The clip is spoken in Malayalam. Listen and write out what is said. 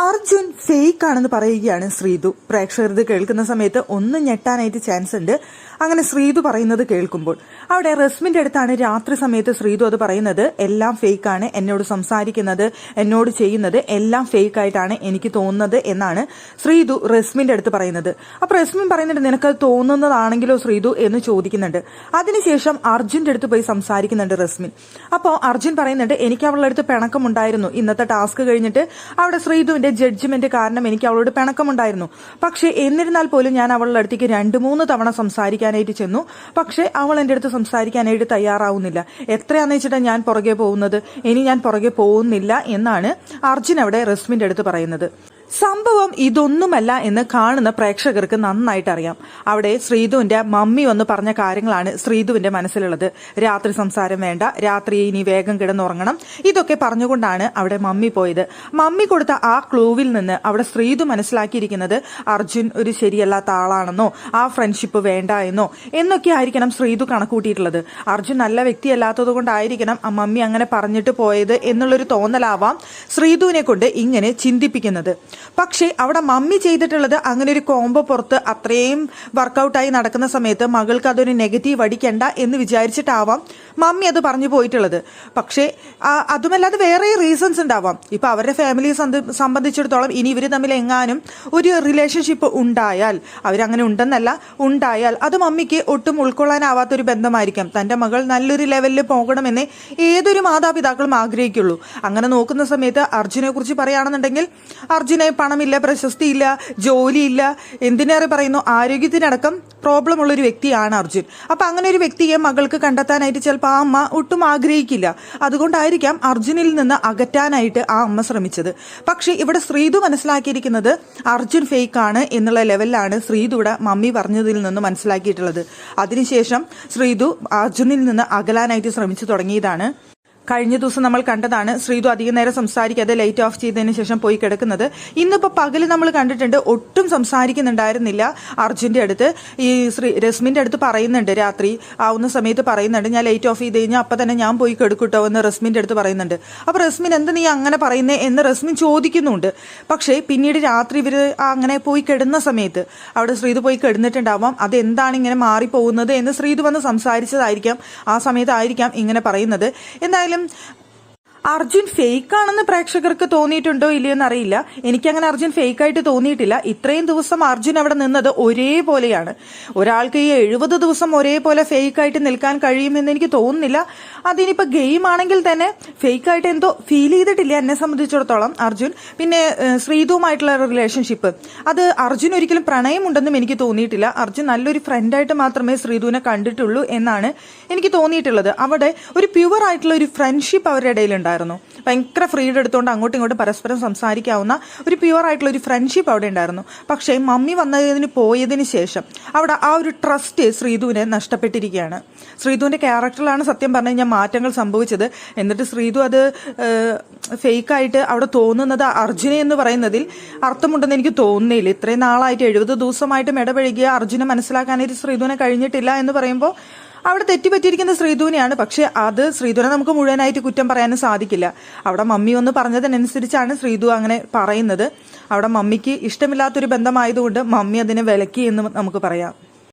അർജുൻ ഫേക്ക് ആണെന്ന് പറയുകയാണ് ശ്രീതു. പ്രേക്ഷകർ ഇത് കേൾക്കുന്ന സമയത്ത് ഒന്ന് ഞെട്ടാനായിട്ട് ചാൻസ് ഉണ്ട്. അങ്ങനെ ശ്രീതു പറയുന്നത് കേൾക്കുമ്പോൾ അവിടെ റസ്മിന്റെ അടുത്താണ് രാത്രി സമയത്ത് ശ്രീതു അത് പറയുന്നത്. എല്ലാം ഫേക്ക് ആണ്, എന്നോട് സംസാരിക്കുന്നത്, എന്നോട് ചെയ്യുന്നത് എല്ലാം ഫേക്ക് ആയിട്ടാണ് എനിക്ക് തോന്നുന്നത് എന്നാണ് ശ്രീതു റസ്മിന്റെ അടുത്ത് പറയുന്നത്. അപ്പൊ റസ്മിൻ പറയുന്നുണ്ട്, നിനക്കത് തോന്നുന്നതാണെങ്കിലോ ശ്രീതു എന്ന് ചോദിക്കുന്നുണ്ട്. അതിനുശേഷം അർജുന്റെ അടുത്ത് പോയി സംസാരിക്കുന്നുണ്ട് റസ്മിൻ. അപ്പോൾ അർജുൻ പറയുന്നുണ്ട്, എനിക്ക് അവളുടെ അടുത്ത് പിണക്കമുണ്ടായിരുന്നു. ഇന്നത്തെ ടാസ്ക് കഴിഞ്ഞിട്ട് അവിടെ ശ്രീതുവിന്റെ ജഡ്ജ്മെന്റ് കാരണം എനിക്ക് അവളോട് പിണക്കമുണ്ടായിരുന്നു. പക്ഷെ എന്നിരുന്നാൽ പോലും ഞാൻ അവളുടെ അടുത്തേക്ക് 2-3 തവണ സംസാരിക്കാനായിട്ട് ചെന്നു. പക്ഷെ അവൾ എന്റെ അടുത്ത് സംസാരിക്കാനായിട്ട് തയ്യാറാവുന്നില്ല. എത്രയാന്ന് വെച്ചിട്ടാണ് ഞാൻ പുറകെ പോകുന്നത്, ഇനി ഞാൻ പുറകെ പോകുന്നില്ല എന്നാണ് അർജുൻ അവിടെ റസ്മിന്റെ അടുത്ത് പറയുന്നത്. സംഭവം ഇതൊന്നുമല്ല എന്ന് കാണുന്ന പ്രേക്ഷകർക്ക് നന്നായിട്ട് അറിയാം. അവിടെ ശ്രീതുവിന്റെ മമ്മി വന്ന് പറഞ്ഞ കാര്യങ്ങളാണ് ശ്രീതുവിന്റെ മനസ്സിലുള്ളത്. രാത്രി സംസാരം വേണ്ട, രാത്രി ഇനി വേഗം കിടന്നുറങ്ങണം, ഇതൊക്കെ പറഞ്ഞുകൊണ്ടാണ് അവിടെ മമ്മി പോയത്. മമ്മി കൊടുത്ത ആ ക്ലൂവിൽ നിന്ന് അവിടെ ശ്രീതു മനസ്സിലാക്കിയിരിക്കുന്നത് അർജുൻ ഒരു ശരിയല്ലാത്ത ആളാണെന്നോ ആ ഫ്രണ്ട്ഷിപ്പ് വേണ്ട എന്നൊക്കെ ആയിരിക്കണം ശ്രീതു കണക്കൂട്ടിയിട്ടുള്ളത്. അർജുൻ നല്ല വ്യക്തിയല്ലാത്തത് കൊണ്ടായിരിക്കണം ആ മമ്മി അങ്ങനെ പറഞ്ഞിട്ട് പോയത് എന്നുള്ളൊരു തോന്നലാവാം ശ്രീതുവിനെ കൊണ്ട് ഇങ്ങനെ ചിന്തിപ്പിക്കുന്നത്. പക്ഷേ അവിടെ മമ്മി ചെയ്തിട്ടുള്ളത് അങ്ങനെ ഒരു കോംബോ പുറത്ത് അത്രയും വർക്കൗട്ടായി നടക്കുന്ന സമയത്ത് മകൾക്ക് അതൊരു നെഗറ്റീവ് അടിക്കണ്ട എന്ന് വിചാരിച്ചിട്ടാവാം മമ്മി അത് പറഞ്ഞു പോയിട്ടുള്ളത്. പക്ഷേ അതുമല്ലാതെ വേറെ റീസൺസ് ഉണ്ടാവാം. ഇപ്പൊ അവരുടെ ഫാമിലിയെ സംബന്ധിച്ചിടത്തോളം ഇനി ഇവർ തമ്മിൽ എങ്ങാനും ഒരു റിലേഷൻഷിപ്പ് ഉണ്ടായാൽ, അവരങ്ങനെ ഉണ്ടെന്നല്ല, ഉണ്ടായാൽ അത് മമ്മിക്ക് ഒട്ടും ഉൾക്കൊള്ളാനാവാത്തൊരു ബന്ധമായിരിക്കാം. തന്റെ മകൾ നല്ലൊരു ലെവലിൽ പോകണമെന്ന് ഏതൊരു മാതാപിതാക്കളും ആഗ്രഹിക്കുള്ളൂ. അങ്ങനെ നോക്കുന്ന സമയത്ത് അർജുനെ കുറിച്ച് പറയുകയാണെന്നുണ്ടെങ്കിൽ അർജുനെ പണമില്ല, പ്രശസ്തിയില്ല, ജോലിയില്ല, എന്തിനേറെ പറയുന്നു ആരോഗ്യത്തിനടക്കം പ്രോബ്ലം ഉള്ളൊരു വ്യക്തിയാണ് അർജുൻ. അപ്പൊ അങ്ങനെ ഒരു വ്യക്തിയെ മകൾക്ക് കണ്ടെത്താനായിട്ട് ചിലപ്പോൾ ആ അമ്മ ഒട്ടും ആഗ്രഹിക്കില്ല. അതുകൊണ്ടായിരിക്കാം അർജുനിൽ നിന്ന് അകറ്റാനായിട്ട് ആ അമ്മ ശ്രമിച്ചത്. പക്ഷെ ഇവിടെ ശ്രീതു മനസ്സിലാക്കിയിരിക്കുന്നത് അർജുൻ ഫേക്ക് ആണ് എന്നുള്ള ലെവലിലാണ് ശ്രീതുയുടെ മമ്മി പറഞ്ഞതിൽ നിന്ന് മനസ്സിലാക്കിയിട്ടുള്ളത്. അതിനുശേഷം ശ്രീതു അർജുനിൽ നിന്ന് അകലാനായിട്ട് ശ്രമിച്ചു തുടങ്ങിയതാണ്. കഴിഞ്ഞ ദിവസം നമ്മൾ കണ്ടതാണ് ശ്രീതു അധികം നേരം സംസാരിക്കാതെ ലൈറ്റ് ഓഫ് ചെയ്തതിന് ശേഷം പോയി കിടക്കുന്നത്. ഇന്നിപ്പോ പകല് നമ്മൾ കണ്ടിട്ടുണ്ട് ഒട്ടും സംസാരിക്കുന്നുണ്ടായിരുന്നില്ല അർജുന്റെ അടുത്ത്. ഈ രശ്മിന്റെ അടുത്ത് പറയുന്നുണ്ട്, രാത്രി ആവുന്ന സമയത്ത് പറയുന്നുണ്ട്, ഞാൻ ലൈറ്റ് ഓഫ് ചെയ്ത് കഴിഞ്ഞാൽ അപ്പൊ തന്നെ ഞാൻ പോയി കെടുക്കൂട്ടോ എന്ന് റസ്മിന്റെ അടുത്ത് പറയുന്നുണ്ട്. അപ്പൊ റസ്മിൻ എന്താ നീ അങ്ങനെ പറയുന്നേ എന്ന് റസ്മിൻ ചോദിക്കുന്നുണ്ട്. പക്ഷേ പിന്നീട് രാത്രി ഇവര് അങ്ങനെ പോയി കിടന്ന സമയത്ത് അവിടെ ശ്രീതു പോയി കിടന്നിട്ടുണ്ടാവാം. അതെന്താണ് ഇങ്ങനെ മാറിപ്പോകുന്നത് എന്ന് ശ്രീതു വന്ന് സംസാരിച്ചതായിരിക്കാം. ആ സമയത്തായിരിക്കാം ഇങ്ങനെ പറയുന്നത്. എന്തായാലും അർജുൻ ഫേക്ക് ആണെന്ന് പ്രേക്ഷകർക്ക് തോന്നിയിട്ടുണ്ടോ ഇല്ലയോന്ന് അറിയില്ല. എനിക്കങ്ങനെ അർജുൻ ഫേക്ക് ആയിട്ട് തോന്നിയിട്ടില്ല. ഇത്രയും ദിവസം അർജുൻ അവിടെ നിന്നത് ഒരേപോലെയാണ്. ഒരാൾക്ക് ഈ 70 ദിവസം ഒരേപോലെ ഫേക്ക് ആയിട്ട് നിൽക്കാൻ കഴിയുമെന്ന് എനിക്ക് തോന്നുന്നില്ല. അതിനിപ്പോ ഗെയിം ആണെങ്കിൽ തന്നെ ഫേക്ക് ആയിട്ട് എന്തോ ഫീൽ ചെയ്തിട്ടില്ല എന്നെ സംബന്ധിച്ചിടത്തോളം അർജുൻ. പിന്നെ ശ്രീതുവുമായിട്ടുള്ള റിലേഷൻഷിപ്പ്, അത് അർജുൻ ഒരിക്കലും പ്രണയമുണ്ടെന്നും എനിക്ക് തോന്നിയിട്ടില്ല. അർജുൻ നല്ലൊരു ഫ്രണ്ടായിട്ട് മാത്രമേ ശ്രീതുവിനെ കണ്ടിട്ടുള്ളൂ എന്നാണ് എനിക്ക് തോന്നിയിട്ടുള്ളത്. അവിടെ ഒരു പ്യുവർ ആയിട്ടുള്ള ഒരു ഫ്രണ്ട്ഷിപ്പ് അവരുടെ ഇടയിലുണ്ട്. ഭയങ്കര ഫ്രീഡം എടുത്തുകൊണ്ട് അങ്ങോട്ടും ഇങ്ങോട്ടും പരസ്പരം സംസാരിക്കാവുന്ന ഒരു പ്യുവർ ആയിട്ടുള്ള ഒരു ഫ്രണ്ട്ഷിപ്പ് അവിടെ ഉണ്ടായിരുന്നു. പക്ഷേ മമ്മി പോയതിന് ശേഷം അവിടെ ആ ഒരു ട്രസ്റ്റ് ശ്രീതുവിനെ നഷ്ടപ്പെട്ടിരിക്കുകയാണ്. ശ്രീതുവിന്റെ ക്യാരക്ടറിലാണ് സത്യം പറഞ്ഞു കഴിഞ്ഞാൽ മാറ്റങ്ങൾ സംഭവിച്ചത്. എന്നിട്ട് ശ്രീതു അത് ഫേക്കായിട്ട് അവിടെ തോന്നുന്നത് അർജുനെ എന്ന് പറയുന്നതിൽ അർത്ഥമുണ്ടെന്ന് എനിക്ക് തോന്നുന്നില്ല. ഇത്രയും നാളായിട്ട് 70 ദിവസമായിട്ടും ഇടപഴകിയ അർജുനെ മനസ്സിലാക്കാനായിട്ട് ശ്രീതുവിനെ കഴിഞ്ഞിട്ടില്ല എന്ന് പറയുമ്പോൾ അവിടെ തെറ്റുപറ്റിയിരിക്കുന്ന ശ്രീധുവിനെയാണ്. പക്ഷെ അത് ശ്രീധുവിനെ നമുക്ക് മുഴുവനായിട്ട് കുറ്റം പറയാനും സാധിക്കില്ല. അവിടെ മമ്മി ഒന്ന് പറഞ്ഞതിനനുസരിച്ചാണ് ശ്രീധു അങ്ങനെ പറയുന്നത്. അവിടെ മമ്മിക്ക് ഇഷ്ടമില്ലാത്തൊരു ബന്ധമായതുകൊണ്ട് മമ്മി അതിനെ വിലക്കി എന്ന് നമുക്ക് പറയാം.